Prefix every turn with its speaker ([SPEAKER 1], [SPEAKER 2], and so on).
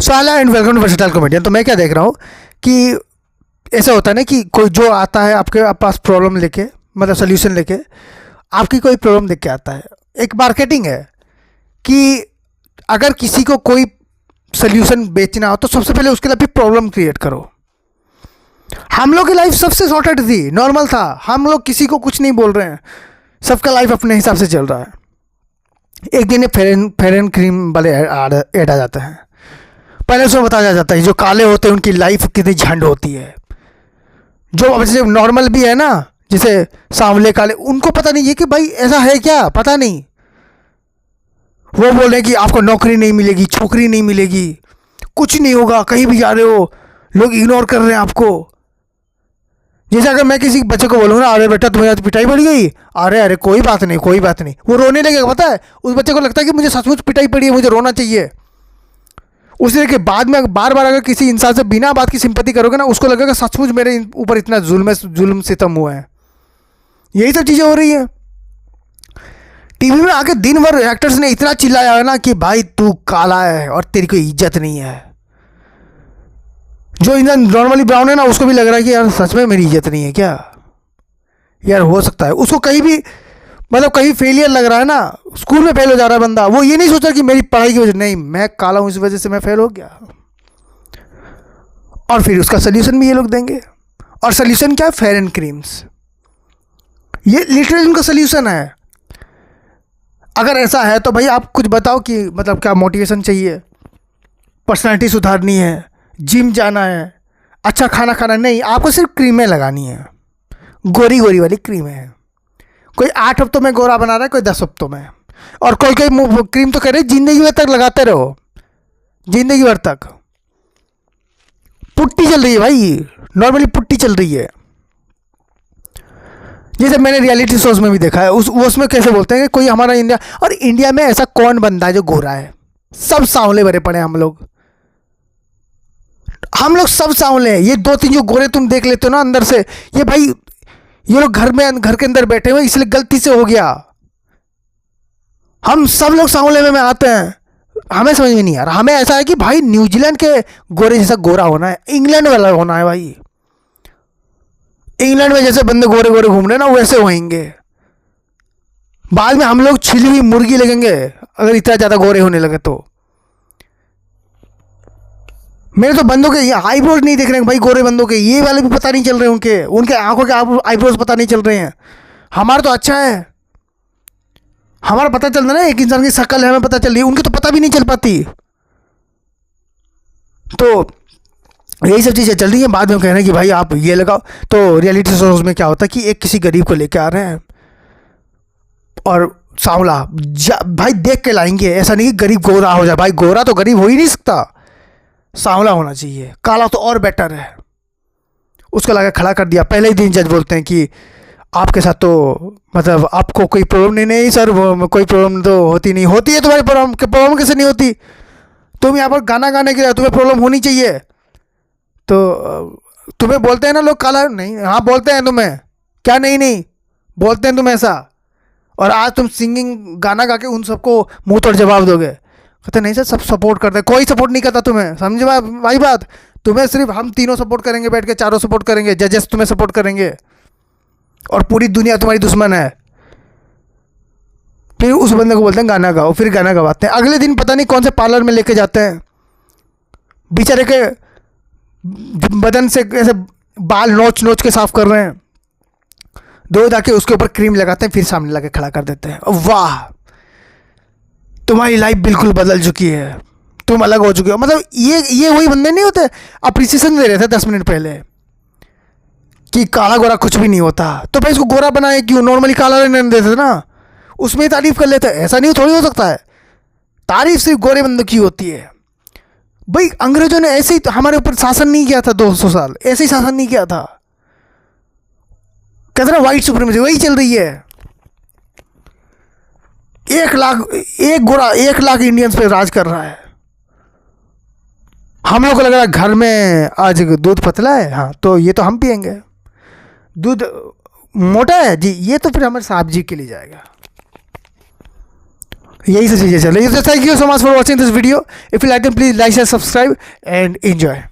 [SPEAKER 1] साला and welcome to versatile comedian. तो मैं क्या देख रहा हूँ कि ऐसा होता है ना कि कोई जो आता है आपके पास प्रॉब्लम लेके, मतलब सोल्यूशन लेके, आपकी कोई प्रॉब्लम देख के आता है। एक मार्केटिंग है कि अगर किसी को कोई सोल्यूशन बेचना हो तो सबसे पहले उसके लिए भी प्रॉब्लम क्रिएट करो। हम लोग की लाइफ सबसे सॉर्टेड थी, नॉर्मल था, हम लोग किसी को कुछ नहीं बोल रहे हैं, सबका लाइफ अपने हिसाब से चल रहा है। एक दिन फेयर एंड क्रीम वाले ऐड आ जाते हैं। पहले उसमें बताया जाता है जो काले होते हैं उनकी लाइफ कितनी झंड होती है। जो अब जैसे नॉर्मल भी है ना, जैसे सांवले काले, उनको पता नहीं है कि भाई ऐसा है क्या, पता नहीं। वो बोल रहे हैं कि आपको नौकरी नहीं मिलेगी, छोकरी नहीं मिलेगी, कुछ नहीं होगा, कहीं भी जा रहे हो लोग इग्नोर कर रहे हैं आपको। जैसे अगर मैं किसी बच्चे को बोलूँगा ना, अरे बेटा तुम्हारी पिटाई पड़ गई, अरे अरे कोई बात नहीं कोई बात नहीं, वो रोने लगेगा। पता है उस बच्चे को लगता है कि मुझे सचमुच पिटाई पड़ी है, मुझे रोना चाहिए। उसी के बाद में बार बार अगर किसी इंसान से बिना बात की सिंपैथी करोगे ना, उसको लगेगा सचमुच मेरे ऊपर इतना जुल्म सितम हुआ है। यही सब चीज़ें हो रही है। टीवी में आके दिन भर एक्टर्स ने इतना चिल्लाया है ना कि भाई तू काला है और तेरी कोई इज्जत नहीं है। जो इंसान नॉर्मली ब्राउन है ना, उसको भी लग रहा है कि यार सच में मेरी इज्जत नहीं है क्या। यार हो सकता है उसको कहीं भी, मतलब कहीं फेलियर लग रहा है ना, स्कूल में फेल हो जा रहा है बंदा, वो ये नहीं सोचा कि मेरी पढ़ाई की वजह, नहीं मैं काला हूं इस वजह से मैं फेल हो गया। और फिर उसका सोल्यूशन भी ये लोग देंगे। और सोल्यूशन क्या है? Fair and creams. ये लिटरली उनका सोल्यूशन है। अगर ऐसा है तो भाई आप कुछ बताओ कि मतलब क्या मोटिवेशन चाहिए, पर्सनैलिटी सुधारनी है, जिम जाना है, अच्छा खाना खाना, नहीं आपको सिर्फ क्रीमें लगानी है, गोरी गोरी वाली क्रीमें हैं। कोई 8 हफ्तों में गोरा बना रहा है, कोई 10 हफ्तों में। और कोई कोई क्रीम तो कह रहे जिंदगी भर तक लगाते रहो, जिंदगी भर तक। पुट्टी चल रही है भाई, नॉर्मली पुट्टी चल रही है। जैसे मैंने रियलिटी शोज में भी देखा है, उसमें कैसे बोलते हैं कि कोई हमारा इंडिया, और इंडिया में ऐसा कौन बंदा है जो गोरा है? सब सांवले भरे पड़े हैं हम लोग सब सांवले हैं। ये 2-3 जो गोरे तुम देख लेते हो ना अंदर से, ये भाई ये लोग घर के अंदर बैठे हुए, इसलिए गलती से हो गया। हम सब लोग सांवले में आते हैं, हमें समझ में नहीं आ रहा। हमें ऐसा है कि भाई न्यूजीलैंड के गोरे जैसा गोरा होना है, इंग्लैंड वाला होना है भाई। इंग्लैंड में जैसे बंदे गोरे गोरे घूम रहे हैं ना, वैसे होंगे। बाद में हम लोग छिली हुई मुर्गी लगेंगे अगर इतना ज़्यादा गोरे होने लगे तो। मेरे तो बंदों के आईब्रोज नहीं देख रहे हैं भाई, गोरे बंदों के ये वाले भी पता नहीं चल रहे, उनके आंखों के आईब्रोज पता नहीं चल रहे हैं। हमारा तो अच्छा है, हमारा पता चलता ना, एक इंसान की शक्ल है हमें पता चल रही है, उनकी तो पता भी नहीं चल पाती। तो यही सब चीज़ें चल रही हैं। बाद में कह रहे हैं कि भाई आप ये लगाओ। तो रियलिटी शोज में क्या होता है कि एक किसी गरीब को लेके आ रहे हैं और सांवला भाई देख के लाएंगे, ऐसा नहीं कि गरीब गोरा हो जाए। भाई गोरा तो गरीब हो ही नहीं सकता, सांवला होना चाहिए, काला तो और बेटर है। उसको लगा खड़ा कर दिया। पहले ही दिन जज बोलते हैं कि आपके साथ तो मतलब आपको कोई प्रॉब्लम नहीं सर, कोई प्रॉब्लम तो होती नहीं। होती है तुम्हारी प्रॉब्लम कैसे नहीं होती? तुम यहाँ पर गाना गाने के लिए तुम्हें प्रॉब्लम होनी चाहिए। तो तुम्हें बोलते हैं ना लोग काला, नहीं हाँ बोलते हैं तुम्हें, क्या नहीं बोलते हैं तुम ऐसा। और आज तुम सिंगिंग गाना गा के उन सबको मुंह तोड़ जवाब दोगे। कहते नहीं सर सब सपोर्ट करते हैं, कोई सपोर्ट नहीं करता तुम्हें, समझे भाई बात। तुम्हें सिर्फ हम तीनों सपोर्ट करेंगे, बैठ के चारों सपोर्ट करेंगे, जजेस तुम्हें सपोर्ट करेंगे, और पूरी दुनिया तुम्हारी दुश्मन है। फिर उस बंदे को बोलते हैं गाना गाओ, फिर गाना गवाते हैं। अगले दिन पता नहीं कौन से पार्लर में लेके जाते हैं, बेचारे के बदन से ऐसे बाल नोच नोच के साफ कर रहे हैं, धो धा के उसके ऊपर क्रीम लगाते हैं, फिर सामने लगा खड़ा कर देते हैं। वाह तुम्हारी लाइफ बिल्कुल बदल चुकी है, तुम अलग हो चुके हो। मतलब ये वही बंदे नहीं होते अप्रिसिएशन दे रहे थे 10 मिनट पहले कि काला गोरा कुछ भी नहीं होता, तो भाई इसको गोरा बनाए क्यों? नॉर्मली काला रहने देते ना, उसमें ही तारीफ कर लेते। ऐसा नहीं थोड़ी हो सकता है, तारीफ सिर्फ गोरे बंदों की होती है। भाई अंग्रेजों ने ऐसे ही हमारे ऊपर शासन नहीं किया था, 200 साल ऐसे ही शासन नहीं किया था। कहते ना व्हाइट सुप्रीमेसी, वही चल रही है। 1 लाख इंडियंस पे राज कर रहा है। हम लोग को लग रहा है घर में आज दूध पतला है, हाँ तो ये तो हम पियेंगे। दूध मोटा है जी, ये तो फिर हमारे साहब जी के लिए जाएगा। यही सब चीज़ें चल रही है। तो thank you so much for watching this video. If you like them please like share subscribe and enjoy.